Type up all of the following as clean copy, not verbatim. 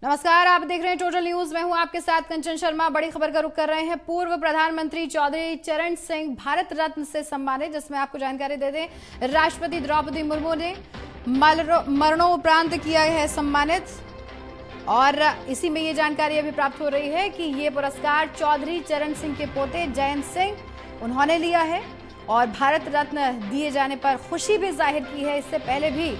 नमस्कार, आप देख रहे हैं टोटल न्यूज। मैं हूं आपके साथ कंचन शर्मा। बड़ी खबर का रुख कर रहे हैं। पूर्व प्रधानमंत्री चौधरी चरण सिंह भारत रत्न से सम्मानित, जिसमें आपको जानकारी दे दें राष्ट्रपति द्रौपदी मुर्मू ने मरणोपरांत किया है सम्मानित। और इसी में ये जानकारी अभी प्राप्त हो रही है कि ये पुरस्कार चौधरी चरण सिंह के पोते जयंत सिंह उन्होंने लिया है और भारत रत्न दिए जाने पर खुशी भी जाहिर की है। इससे पहले भी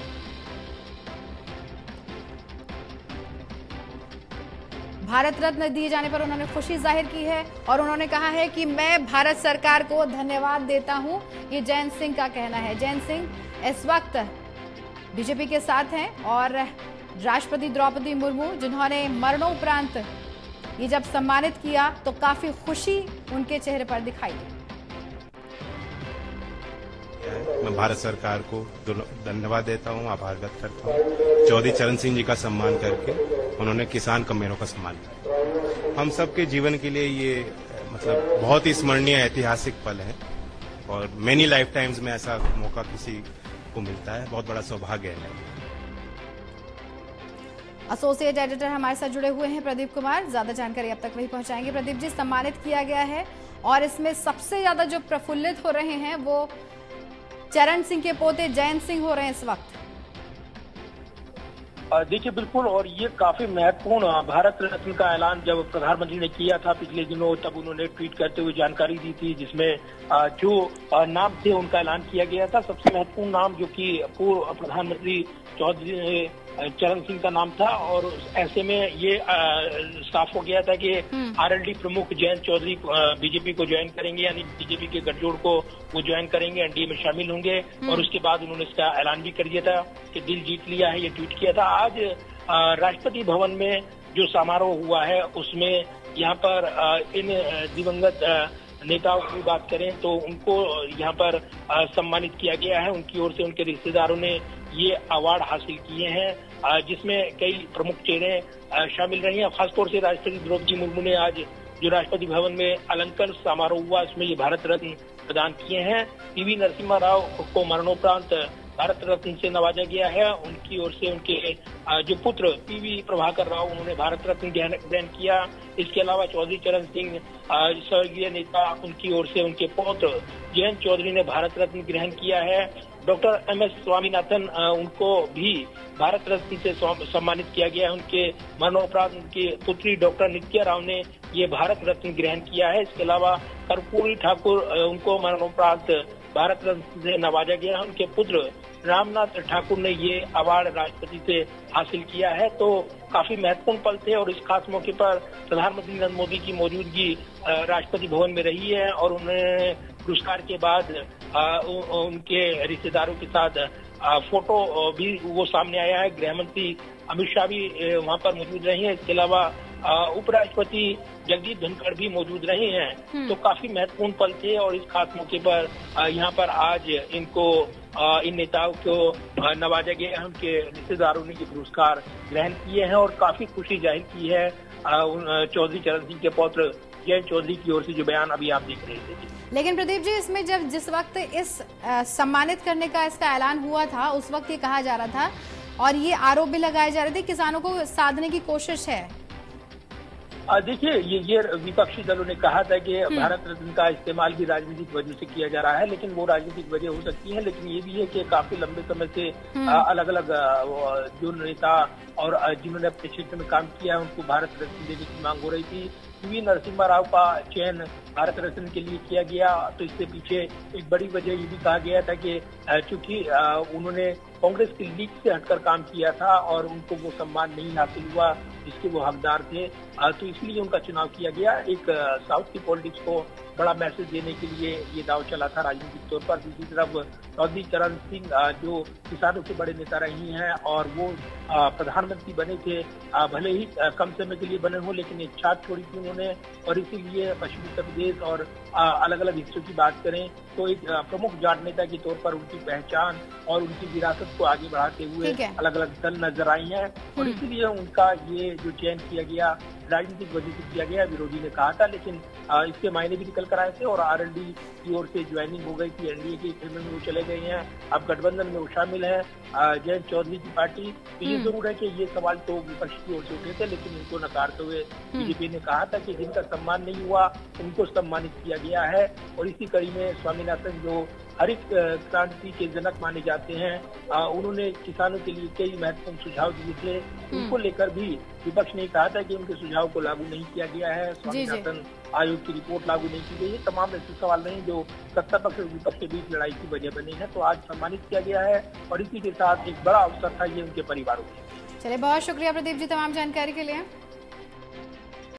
भारत रत्न दिए जाने पर उन्होंने खुशी जाहिर की है और उन्होंने कहा है कि मैं भारत सरकार को धन्यवाद देता हूं। ये जयंत सिंह का कहना है। जयंत सिंह इस वक्त बीजेपी के साथ हैं और राष्ट्रपति द्रौपदी मुर्मू जिन्होंने मरणोपरांत ये जब सम्मानित किया तो काफी खुशी उनके चेहरे पर दिखाई दी। मैं भारत सरकार को धन्यवाद देता हूं, आभार व्यक्त करता हूं। चौधरी चरण सिंह जी का सम्मान करके उन्होंने किसान कमेरों का सम्मान किया। हम सबके जीवन के लिए ये बहुत ही स्मरणीय ऐतिहासिक पल है और मेनी लाइफ टाइम्स में ऐसा मौका किसी को मिलता है, बहुत बड़ा सौभाग्य है। एसोसिएट एडिटर हमारे साथ जुड़े हुए हैं प्रदीप कुमार, ज्यादा जानकारी अब तक वही पहुंचाएंगे। प्रदीप जी, सम्मानित किया गया है और इसमें सबसे ज्यादा जो प्रफुल्लित हो रहे हैं वो चरण सिंह के पोते जयंत सिंह हो रहे हैं इस वक्त। देखिए, बिल्कुल, और ये काफी महत्वपूर्ण भारत रत्न का ऐलान जब प्रधानमंत्री ने किया था पिछले दिनों, तब उन्होंने ट्वीट करते हुए जानकारी दी थी जिसमें जो नाम थे उनका ऐलान किया गया था। सबसे महत्वपूर्ण नाम जो कि पूर्व प्रधानमंत्री चौधरी चरण सिंह का नाम था और ऐसे में ये साफ हो गया था कि आरएलडी प्रमुख जयंत चौधरी बीजेपी को ज्वाइन करेंगे, यानी बीजेपी के गठजोड़ को वो ज्वाइन करेंगे, एनडीए में शामिल होंगे। और उसके बाद उन्होंने इसका ऐलान भी कर दिया था कि दिल जीत लिया है, ये ट्वीट किया था। आज राष्ट्रपति भवन में जो समारोह हुआ है उसमें यहाँ पर इन दिवंगत नेताओं की बात करें तो उनको यहाँ पर सम्मानित किया गया है। उनकी ओर से उनके रिश्तेदारों ने ये अवार्ड हासिल किए हैं जिसमें कई प्रमुख चेहरे शामिल रहे हैं। खासतौर से राष्ट्रपति द्रौपदी मुर्मू ने आज जो राष्ट्रपति भवन में अलंकरण समारोह हुआ उसमें ये भारत रत्न प्रदान किए हैं। पीवी नरसिम्हा राव को मरणोपरांत भारत रत्न से नवाजा गया है। उनकी ओर से उनके जो पुत्र पीवी प्रभाकर राव उन्होंने भारत रत्न ग्रहण किया। इसके अलावा चौधरी चरण सिंह स्वर्गीय नेता, उनकी ओर से उनके पौत्र जयंत चौधरी ने भारत रत्न ग्रहण किया है। डॉक्टर एम एस स्वामीनाथन उनको भी भारत रत्न से सम्मानित किया गया है। उनके मरणोपरांत उनकी पुत्री डॉक्टर नित्या राव ने ये भारत रत्न ग्रहण किया है। इसके अलावा कर्पूरी ठाकुर उनको मरणोपरांत भारत रत्न से नवाजा गया है। उनके पुत्र रामनाथ ठाकुर ने ये अवार्ड राष्ट्रपति से हासिल किया है। तो काफी महत्वपूर्ण पल थे और इस खास मौके पर प्रधानमंत्री नरेंद्र मोदी की मौजूदगी राष्ट्रपति भवन में रही है और उन्होंने पुरस्कार के बाद उनके रिश्तेदारों के साथ फोटो भी वो सामने आया है। गृह मंत्री अमित शाह भी वहाँ पर मौजूद रहे हैं। इसके अलावा उपराष्ट्रपति जगदीप धनखड़ भी मौजूद रहे हैं। तो काफी महत्वपूर्ण पल थे और इस खास मौके पर यहाँ पर आज इनको इन नेताओं को नवाजा गया है। उनके रिश्तेदारों ने ये पुरस्कार ग्रहण किए हैं और काफी खुशी जाहिर की है। चौधरी चरण सिंह के पौत्र जयंत चौधरी की ओर से जो बयान अभी आप देख रहे थे। लेकिन प्रदीप जी, इसमें जिस वक्त इस सम्मानित करने का इसका ऐलान हुआ था उस वक्त ये कहा जा रहा था और ये आरोप भी लगाए जा रहे थे किसानों को साधने की कोशिश है। देखिए, ये विपक्षी दलों ने कहा था कि भारत रत्न का इस्तेमाल भी राजनीतिक वजह से किया जा रहा है, लेकिन वो राजनीतिक वजह हो सकती है। लेकिन ये भी है कि काफी लंबे समय से अलग अलग जो नेता और जिन्होंने अपने क्षेत्र में काम किया है उनको भारत रत्न देने की मांग हो रही थी। पीवी नरसिम्हा राव का चयन भारत रत्न के लिए किया गया तो इससे पीछे एक बड़ी वजह ये भी कहा गया था कि चूंकि उन्होंने कांग्रेस की लीग से हटकर काम किया था और उनको वो सम्मान नहीं हासिल हुआ जिसके वो हकदार थे, तो इसलिए उनका चुनाव किया गया। एक साउथ की पॉलिटिक्स को बड़ा मैसेज देने के लिए ये दाव चला था राजनीतिक तौर पर। दूसरी तरफ चौधरी चरण सिंह जो किसानों के बड़े नेता रही हैं और वो प्रधानमंत्री बने थे, भले ही कम समय के लिए बने हो लेकिन एक छाप छोड़ी थी उन्होंने और इसीलिए पश्चिमी उत्तर प्रदेश और अलग अलग हिस्सों की बात करें तो एक प्रमुख जाट नेता के तौर पर उनकी पहचान और उनकी विरासत को आगे बढ़ाते हुए अलग अलग दल नजर आई हैं और इसीलिए उनका ये जो चयन किया गया राजनीतिक वजह से किया गया, विरोधी ने कहा था, लेकिन इसके मायने भी निकल कर आए थे और आरएलडी की ओर से ज्वाइनिंग हो गई थी। एनडीए के खेमे में वो चले गए हैं, अब गठबंधन में वो शामिल है जयंत चौधरी की पार्टी। तो ये जरूर है कि ये सवाल तो विपक्ष की ओर से उठे थे, लेकिन इनको नकारते हुए बीजेपी ने कहा था कि जिनका सम्मान नहीं हुआ उनको सम्मानित किया गया है। और इसी कड़ी में स्वामीनाथन जो हरित क्रांति के जनक माने जाते हैं, उन्होंने किसानों के लिए कई महत्वपूर्ण सुझाव दिए थे। उनको लेकर भी विपक्ष ने कहा था कि उनके सुझाव को लागू नहीं किया गया है, स्वामीनाथन आयोग की रिपोर्ट लागू नहीं की गई है। तमाम ऐसे सवाल नहीं जो सत्ता पक्ष और विपक्ष के बीच लड़ाई की वजह बने हैं। तो आज सम्मानित किया गया है और इसी के साथ एक बड़ा अवसर था ये उनके परिवारों के। चलिए, बहुत शुक्रिया प्रदीप जी तमाम जानकारी के लिए।